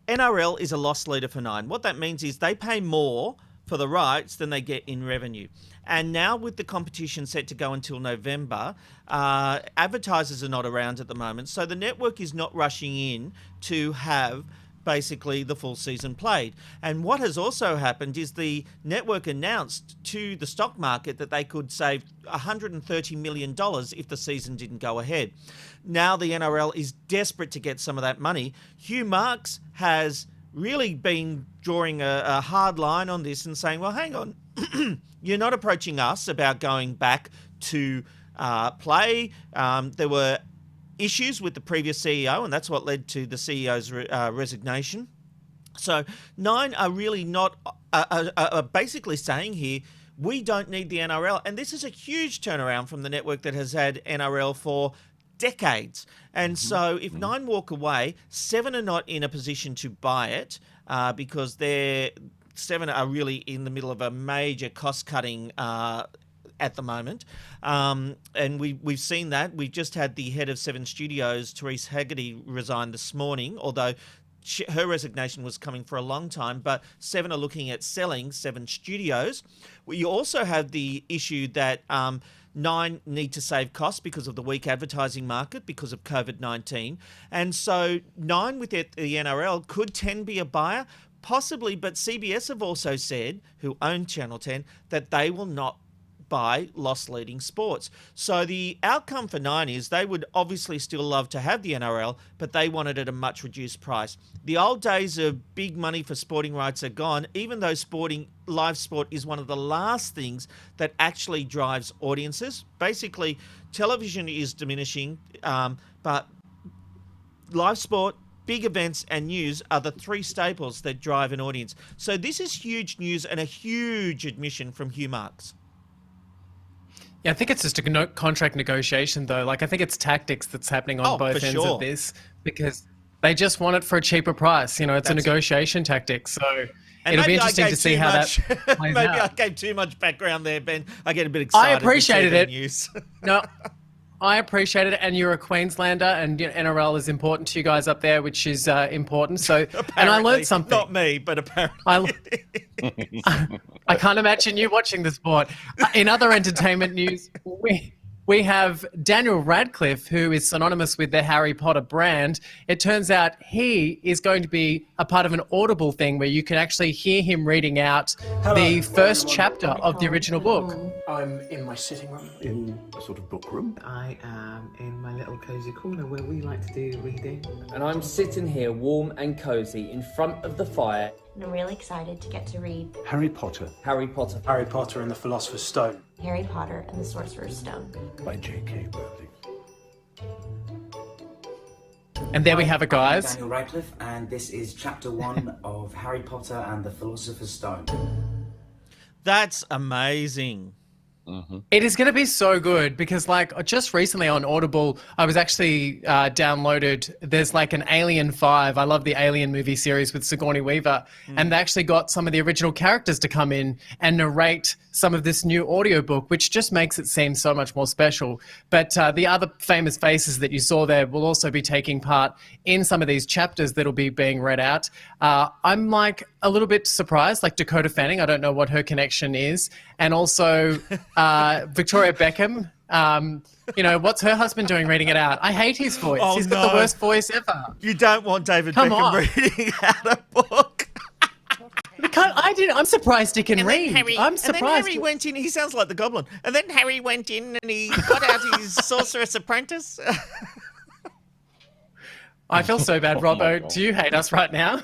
NRL is a loss leader for Nine. What that means is they pay more for the rights than they get in revenue. And now with the competition set to go until November, advertisers are not around at the moment. So the network is not rushing in to have basically the full season played. And what has also happened is the network announced to the stock market that they could save $130 million if the season didn't go ahead. Now the NRL is desperate to get some of that money. Hugh Marks has really been drawing a hard line on this and saying, well, hang on, you're not approaching us about going back to play. There were issues with the previous CEO, and that's what led to the CEO's resignation. So Nine are really not basically saying here, we don't need the NRL. And this is a huge turnaround from the network that has had NRL for decades. And so if Nine walk away, Seven are not in a position to buy it because Seven are really in the middle of a major cost-cutting at the moment. And we've seen that. We've just had the head of Seven Studios, Therese Haggerty, resign this morning, although her resignation was coming for a long time, but Seven are looking at selling Seven Studios. You also have the issue that Nine need to save costs because of the weak advertising market because of COVID-19. And so Nine with the NRL could 10 be a buyer, possibly, but CBS have also said, who own Channel 10, that they will not buy loss-leading sports. So the outcome for Nine is they would obviously still love to have the NRL, but they want it at a much reduced price. The old days of big money for sporting rights are gone, even though live sport is one of the last things that actually drives audiences. Basically, television is diminishing, but live sport, big events and news are the three staples that drive an audience. So this is huge news and a huge admission from Hugh Marks. Yeah, I think it's just a contract negotiation, though. Like, I think it's tactics that's happening on both ends of this because they just want it for a cheaper price. You know, it's a negotiation tactic. So it'll be interesting to see how that plays maybe out. I gave too much background there, Ben. I get a bit excited. I appreciated it. News. No, I appreciate it. And you're a Queenslander, and NRL is important to you guys up there, which is important. So, and I learned something. Not me, but apparently. I can't imagine you watching the sport. In other entertainment news, we have Daniel Radcliffe, who is synonymous with the Harry Potter brand. It turns out he is going to be a part of an Audible thing where you can actually hear him reading out the first chapter of the original book. I'm in my sitting room. In a sort of book room. I am in my little cosy corner where we like to do reading. And I'm sitting here warm and cozy in front of the fire. And I'm really excited to get to read Harry Potter. Harry Potter. Harry Potter and the Philosopher's Stone. Harry Potter and the Sorcerer's Stone. By J.K. Rowling. And there we have it, guys. I'm Daniel Radcliffe, and this is chapter 1 of Harry Potter and the Philosopher's Stone. That's amazing. It is going to be so good because, like, just recently on Audible, I was actually downloaded. There's like an Alien 5. I love the Alien movie series with Sigourney Weaver. And they actually got some of the original characters to come in and narrate some of this new audiobook, which just makes it seem so much more special. But the other famous faces that you saw there will also be taking part in some of these chapters that'll be being read out. I'm like a little bit surprised, like Dakota Fanning. I don't know what her connection is. And also Victoria Beckham. You know, what's her husband doing reading it out? I hate his voice. He's got the worst voice ever. You don't want David Beckham reading out a book. I'm surprised he can read. I'm surprised. And then Harry went in. He sounds like the Goblin. And then Harry went in and he got out his Sorceress Apprentice. I feel so bad, Robbo. Do you hate us right now?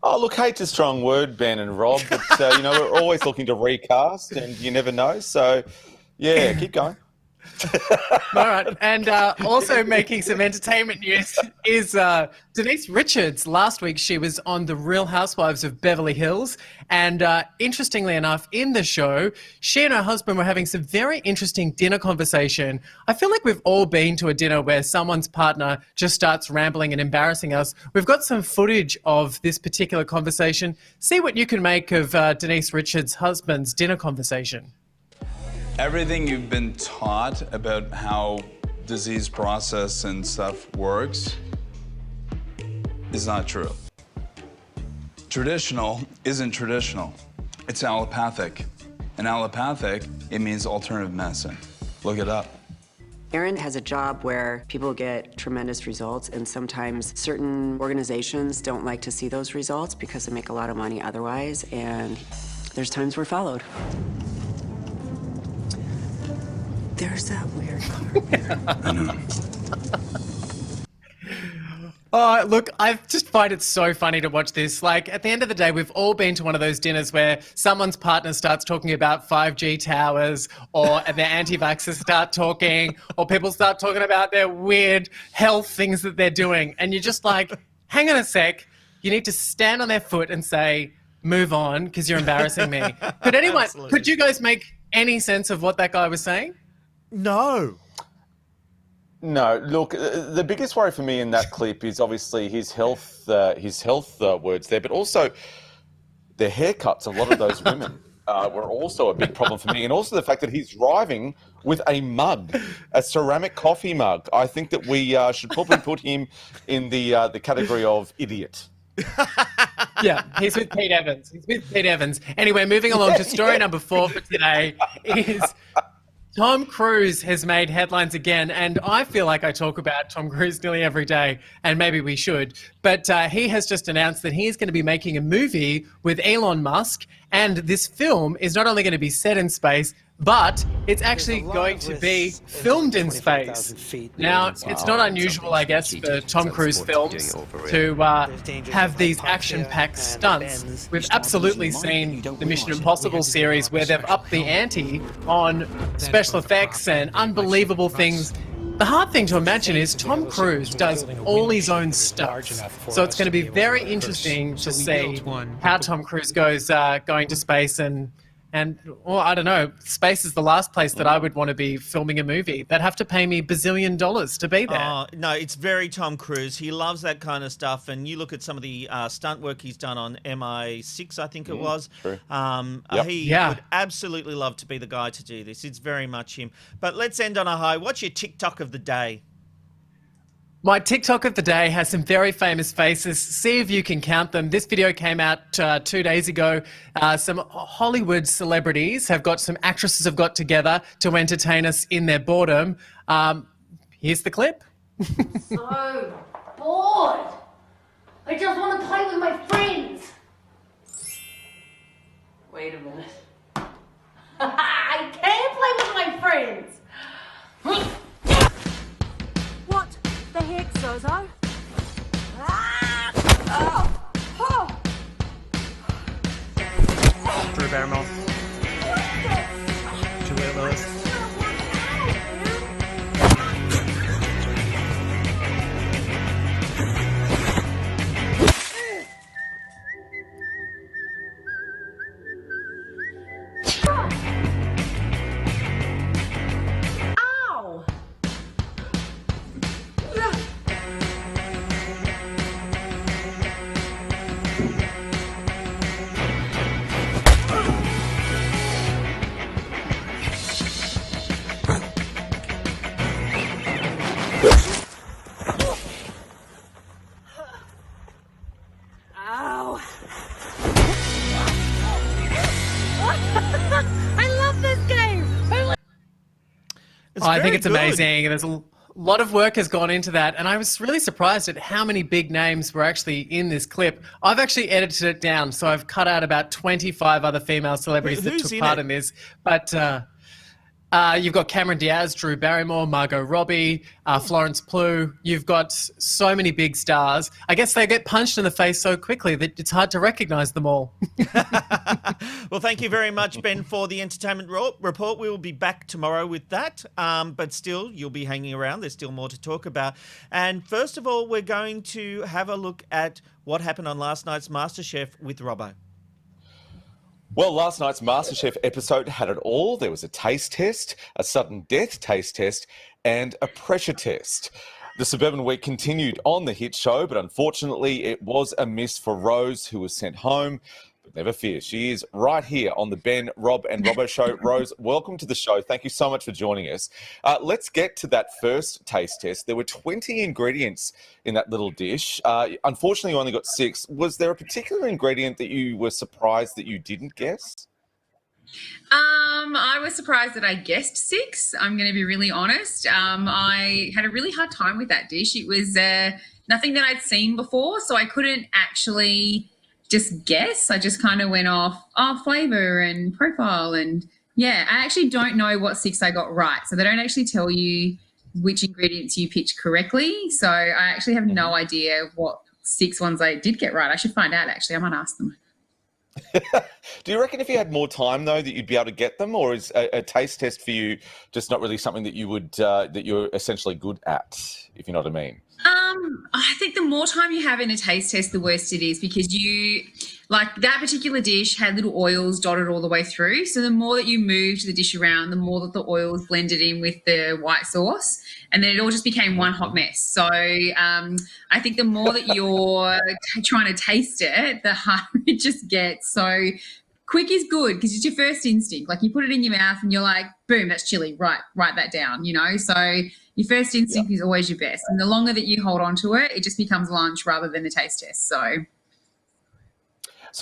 Oh, look, hate's a strong word, Ben and Rob, but, you know, we're always looking to recast and you never know. So, yeah, keep going. All right. And also making some entertainment news is Denise Richards. Last week, she was on The Real Housewives of Beverly Hills. And interestingly enough, in the show, she and her husband were having some very interesting dinner conversation. I feel like we've all been to a dinner where someone's partner just starts rambling and embarrassing us. We've got some footage of this particular conversation. See what you can make of Denise Richards' husband's dinner conversation. Everything you've been taught about how disease process and stuff works is not true. Traditional isn't traditional. It's allopathic. And allopathic, it means alternative medicine. Look it up. Erin has a job where people get tremendous results, and sometimes certain organizations don't like to see those results because they make a lot of money otherwise, and there's times we're followed. There's that weird car. I know. Oh, look, I just find it so funny to watch this. Like, at the end of the day, we've all been to one of those dinners where someone's partner starts talking about 5G towers, or their anti-vaxxers start talking, or people start talking about their weird health things that they're doing. And you're just like, hang on a sec, you need to stand on their foot and say, move on, because you're embarrassing me. Could you guys make any sense of what that guy was saying? No. No, look, the biggest worry for me in that clip is obviously his health words there, but also the haircuts. A lot of those women were also a big problem for me, and also the fact that he's driving with a mug, a ceramic coffee mug. I think that we should probably put him in the category of idiot. Yeah, he's with Pete Evans. Anyway, moving along to story number 4 for today is Tom Cruise has made headlines again, and I feel like I talk about Tom Cruise nearly every day, and maybe we should, but he has just announced that he's going to be making a movie with Elon Musk, and this film is not only going to be set in space, but it's actually going to be filmed in space. Now, it's not unusual, I guess, for Tom Cruise films to have these action-packed stunts. We've absolutely seen the Mission Impossible series where they've upped the ante on special effects and unbelievable things. The hard thing to imagine is Tom Cruise does all his own stuff. So it's going to be very interesting to see how Tom Cruise goes going to space and well, I don't know, space is the last place that I would want to be filming a movie. They'd have to pay me $1 bazillion to be there. Oh, no, it's very Tom Cruise. He loves that kind of stuff. And you look at some of the stunt work he's done on MI6, I think it was. True. He would absolutely love to be the guy to do this. It's very much him. But let's end on a high. What's your TikTok of the day? My TikTok of the day has some very famous faces. See if you can count them. This video came out 2 days ago. Some Hollywood celebrities some actresses have got together to entertain us in their boredom. Here's the clip. So bored. I just want to play with my friends. Wait a minute. I can't play with my friends. What the heck, Zozo? Drew Barrymore. Julia Lewis. Ow! Ow! I love this game! I think it's amazing. There's a lot of work has gone into that, and I was really surprised at how many big names were actually in this clip. I've actually edited it down, so I've cut out about 25 other female celebrities that took part in this. But you've got Cameron Diaz, Drew Barrymore, Margot Robbie, Florence Pugh. You've got so many big stars. I guess they get punched in the face so quickly that it's hard to recognise them all. Well, thank you very much, Ben, for the entertainment report. We will be back tomorrow with that. But still, you'll be hanging around. There's still more to talk about. And first of all, we're going to have a look at what happened on last night's MasterChef with Robbo. Well, last night's MasterChef episode had it all. There was a taste test, a sudden death taste test, and a pressure test. The Suburban Week continued on the hit show, but unfortunately it was a miss for Rose, who was sent home. But never fear, she is right here on the Ben, Rob and Robbo Show. Rose, welcome to the show. Thank you so much for joining us. Let's get to that first taste test. There were 20 ingredients in that little dish. Unfortunately, you only got 6. Was there a particular ingredient that you were surprised that you didn't guess? I was surprised that I guessed 6. I'm going to be really honest. I had a really hard time with that dish. It was nothing that I'd seen before, so I couldn't actually just guess. I just kind of went off flavour and profile, and yeah, I actually don't know what 6 I got right. So they don't actually tell you which ingredients you picked correctly. So I actually have no idea what 6 ones I did get right. I should find out, actually. I might ask them. Do you reckon if you had more time, though, that you'd be able to get them, or is a taste test for you just not really something that you would that you're essentially good at, if you know what I mean? I think the more time you have in a taste test, the worse it is, because you, like, that particular dish had little oils dotted all the way through. So the more that you moved the dish around, the more that the oils blended in with the white sauce, and then it all just became one hot mess. So I think the more that you're trying to taste it, the harder it just gets. So quick is good because it's your first instinct. Like, you put it in your mouth and you're like, boom, that's chili. Right, write that down, you know? So your first instinct is always your best. And the longer that you hold on to it, it just becomes lunch rather than a taste test. So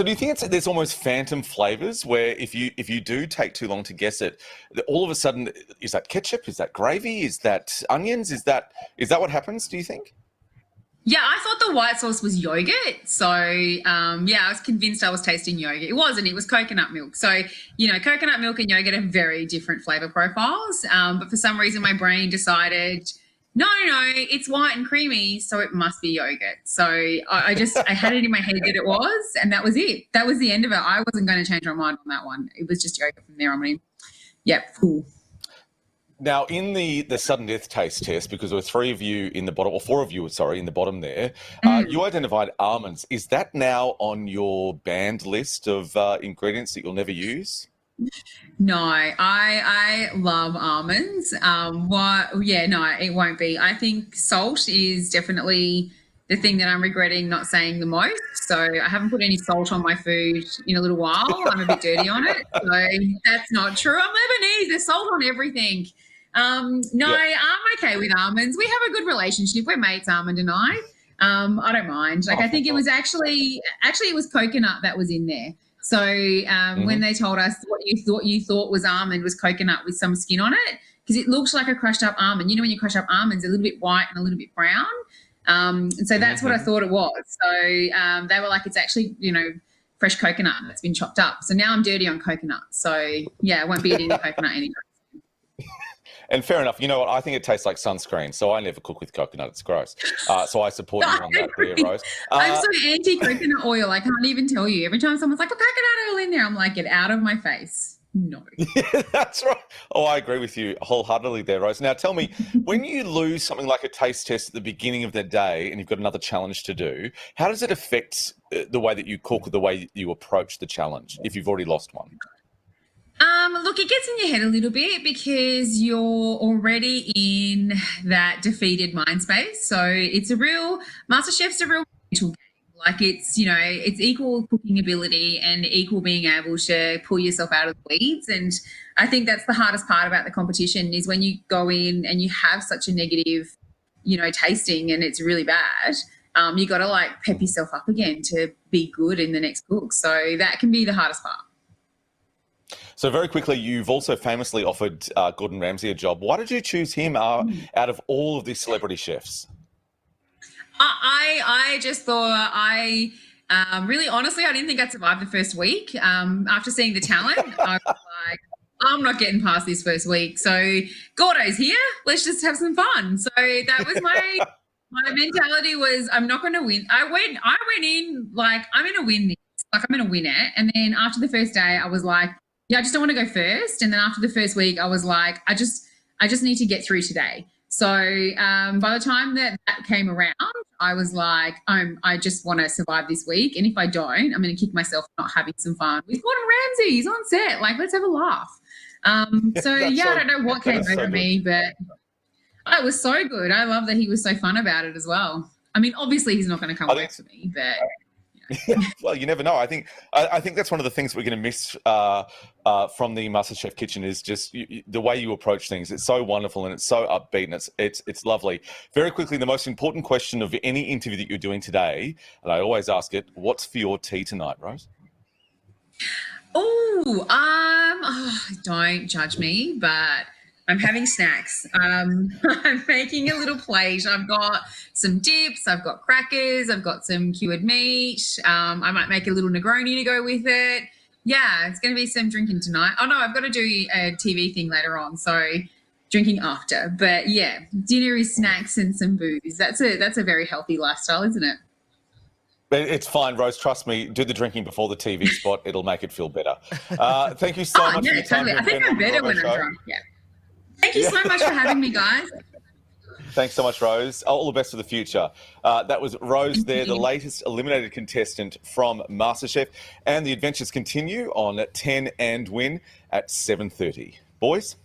do you think there's almost phantom flavors where if you do take too long to guess it, all of a sudden, is that ketchup? Is that gravy? Is that onions? Is that what happens, do you think? Yeah, I thought the white sauce was yogurt. So, I was convinced I was tasting yogurt. It wasn't. It was coconut milk. So, coconut milk and yogurt have very different flavor profiles. But for some reason, my brain decided, no, it's white and creamy, so it must be yogurt. So I had it in my head that it was, and that was it. That was the end of it. I wasn't going to change my mind on that one. It was just yogurt from there on in. Yep, cool. Now, in the sudden death taste test, because there were 4 of you in the bottom there, you identified almonds. Is that now on your banned list of ingredients that you'll never use? No, I love almonds. It won't be. I think salt is definitely the thing that I'm regretting not saying the most. So I haven't put any salt on my food in a little while. I'm a bit dirty on it. So that's not true. I'm Lebanese. There's salt on everything. I'm okay with almonds. We have a good relationship. We're mates, Almond and I. I don't mind. I think it was actually it was coconut that was in there. So when they told us what you thought was almond was coconut with some skin on it, because it looked like a crushed up almond. You know, when you crush up almonds, a little bit white and a little bit brown. And so that's what I thought it was. So they were like, it's actually, fresh coconut that's been chopped up. So now I'm dirty on coconut. So yeah, I won't be eating the coconut anymore. And fair enough. You know what? I think it tastes like sunscreen, so I never cook with coconut. It's gross. So I support you on that there, Rose. I'm so anti-coconut oil. I can't even tell you. Every time someone's like, "Put coconut oil in there," I'm like, "Get out of my face." No. Yeah, that's right. Oh, I agree with you wholeheartedly there, Rose. Now, tell me, when you lose something like a taste test at the beginning of the day and you've got another challenge to do, how does it affect the way that you cook or the way you approach the challenge if you've already lost one? Look, it gets in your head a little bit because you're already in that defeated mind space. So MasterChef's a real mental game. Like it's equal cooking ability and equal being able to pull yourself out of the weeds. And I think that's the hardest part about the competition is when you go in and you have such a negative, tasting and it's really bad. You got to pep yourself up again to be good in the next cook. So that can be the hardest part. So very quickly, you've also famously offered Gordon Ramsay a job. Why did you choose him out of all of these celebrity chefs? I just thought really honestly, I didn't think I'd survive the first week. After seeing the talent, I was like, I'm not getting past this first week. So Gordo's here. Let's just have some fun. So that was my mentality was I'm not going to win. I went in like I'm going to win this. Like I'm going to win it. And then after the first day, I was like, yeah, I just don't want to go first. And then after the first week, I was like, I just need to get through today. So by the time that came around, I was like, I just want to survive this week. And if I don't, I'm going to kick myself for not having some fun with Gordon Ramsay. He's on set. Like, let's have a laugh. I don't know what came over me, but it was so good. I love that he was so fun about it as well. I mean, obviously he's not going to come work for me, but... Well, you never know. I think that's one of the things we're going to miss from the MasterChef kitchen is just the way you approach things. It's so wonderful and it's so upbeat and it's lovely. Very quickly, the most important question of any interview that you're doing today, and I always ask it: what's for your tea tonight, Rose? Don't judge me, but I'm having snacks. I'm making a little plate. I've got some dips. I've got crackers. I've got some cured meat. I might make a little Negroni to go with it. Yeah, it's going to be some drinking tonight. Oh, no, I've got to do a TV thing later on, so drinking after. But, yeah, dinner is snacks and some booze. That's a very healthy lifestyle, isn't it? It's fine, Rose. Trust me. Do the drinking before the TV spot. It'll make it feel better. Thank you so much for your time. Totally. I think I'm better when I'm drunk, yeah. Thank you so much for having me, guys. Thanks so much, Rose. All the best for the future. That was Rose there, the latest eliminated contestant from MasterChef. And the adventures continue on 10 and Win at 7:30. Boys?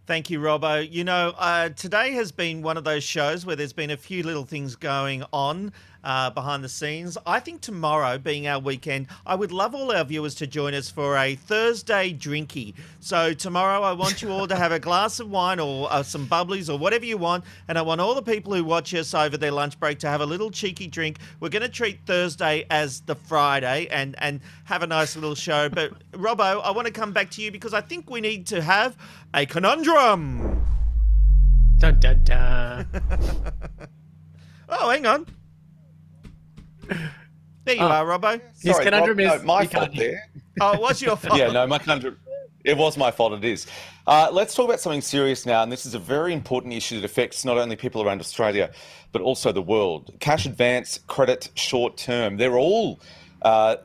Thank you, Robbo. You know, today has been one of those shows where there's been a few little things going on behind the scenes. I think tomorrow, being our weekend, I would love all our viewers to join us for a Thursday drinky. So tomorrow I want you all to have a glass of wine or some bubblies or whatever you want, and I want all the people who watch us over their lunch break to have a little cheeky drink. We're going to treat Thursday as the Friday and have a nice little show. But Robbo, I want to come back to you because I think we need to have a conundrum. Dun, dun, dun. Oh, hang on. There you are, Robbo. His conundrum is... my fault there. Oh, it was your fault. Yeah, no, my conundrum... It was my fault, it is. Let's talk about something serious now, and this is a very important issue that affects not only people around Australia, but also the world. Cash advance, credit, short term, they're all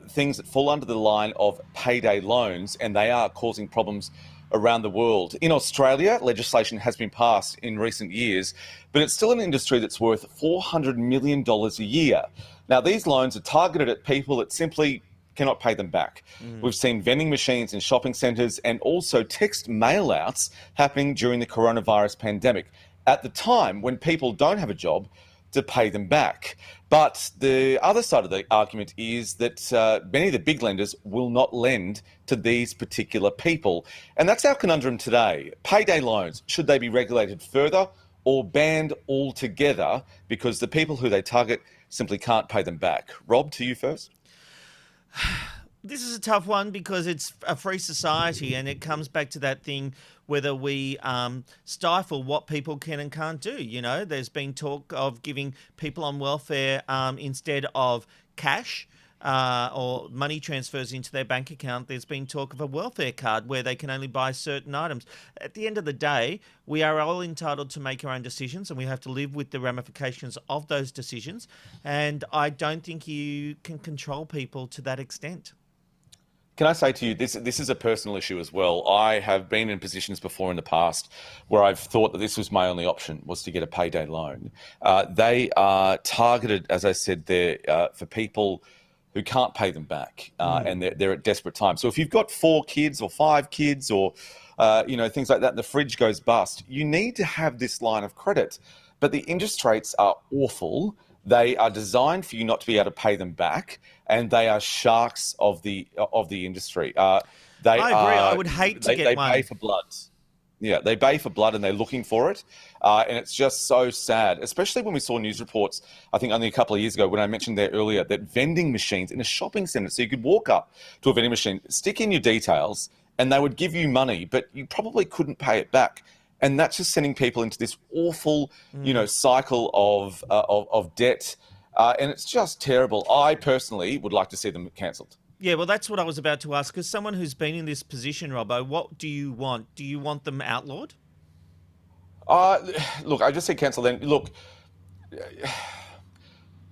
things that fall under the line of payday loans, and they are causing problems around the world. In Australia, legislation has been passed in recent years, but it's still an industry that's worth $400 million a year. Now, these loans are targeted at people that simply cannot pay them back. We've seen vending machines in shopping centres and also text mail-outs happening during the coronavirus pandemic at the time when people don't have a job to pay them back. But the other side of the argument is that many of the big lenders will not lend to these particular people. And that's our conundrum today. Payday loans, should they be regulated further or banned altogether because the people who they target simply can't pay them back? Rob, to you first. This is a tough one because it's a free society and it comes back to that thing whether we stifle what people can and can't do. You know, there's been talk of giving people on welfare instead of cash or money transfers into their bank account. There's been talk of a welfare card where they can only buy certain items. At the end of the day, we are all entitled to make our own decisions and we have to live with the ramifications of those decisions. And I don't think you can control people to that extent. Can I say to you, this is a personal issue as well. I have been in positions before in the past where I've thought that this was my only option, was to get a payday loan. They are targeted, as I said there, for people who can't pay them back and they're at desperate times. So if you've got 4 kids or 5 kids or things like that, and the fridge goes bust, you need to have this line of credit. But the interest rates are awful. They are designed for you not to be able to pay them back, and they are sharks of the industry. I agree. I would hate to get one. They bay for blood. Yeah, they bay for blood and they're looking for it. And it's just so sad, especially when we saw news reports, I think only a couple of years ago, when I mentioned there earlier, that vending machines in a shopping centre, so you could walk up to a vending machine, stick in your details, and they would give you money, but you probably couldn't pay it back. And that's just sending people into this awful, cycle of debt. And it's just terrible. I personally would like to see them cancelled. Yeah, well, that's what I was about to ask. As someone who's been in this position, Robbo, what do you want? Do you want them outlawed? Look, I just said cancel then. Look,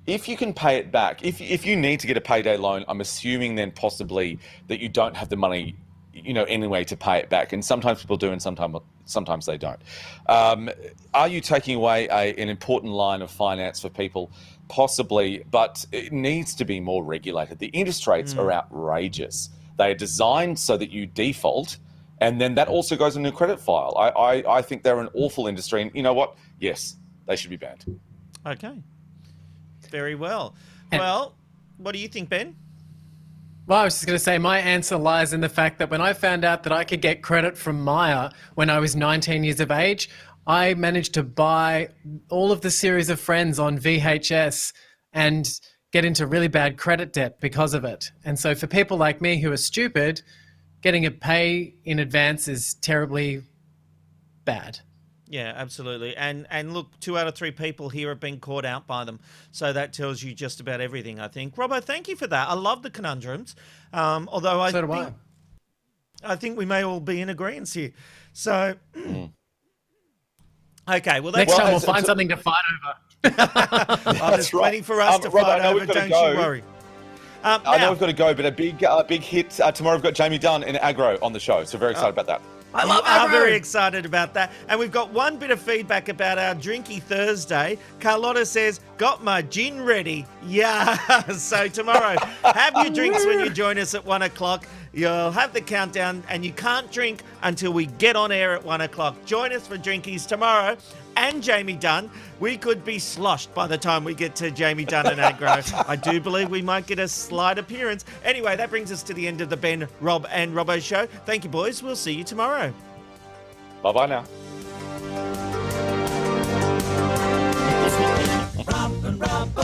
if you can pay it back, if you need to get a payday loan, I'm assuming then possibly that you don't have the money anyway to pay it back. And sometimes people do and sometimes they don't. Are you taking away an important line of finance for people? Possibly, but it needs to be more regulated. The interest rates are outrageous. They are designed so that you default, and then that also goes in a credit file. I think they're an awful industry, and you know what? Yes, they should be banned. Okay. Very well. Well, what do you think, Ben? Well, I was just going to say my answer lies in the fact that when I found out that I could get credit from Maya when I was 19 years of age, I managed to buy all of the series of Friends on VHS and get into really bad credit debt because of it. And so for people like me who are stupid, getting a pay in advance is terribly bad. Yeah, absolutely. And look, 2 out of 3 people here have been caught out by them. So that tells you just about everything, I think. Robbo, thank you for that. I love the conundrums. Although I think we may all be in agreement here. So, okay. Well, next time we'll find something to fight over. There's plenty for us to fight over, don't you worry. I know we've got to go, but a big hit tomorrow. We've got Jamie Dunn in Agro on the show. So very excited about that. I love I'm aggro. very excited about that. And we've got one bit of feedback about our Drinky Thursday. Carlotta says, got my gin ready. Yeah. So tomorrow, have your drinks when you join us at 1 o'clock. You'll have the countdown and you can't drink until we get on air at 1 o'clock. Join us for Drinkies tomorrow. And Jamie Dunn, we could be sloshed by the time we get to Jamie Dunn and Aggro. I do believe we might get a slight appearance. Anyway, that brings us to the end of the Ben, Rob and Robbo show. Thank you, boys. We'll see you tomorrow. Bye-bye now. Rob and Robbo.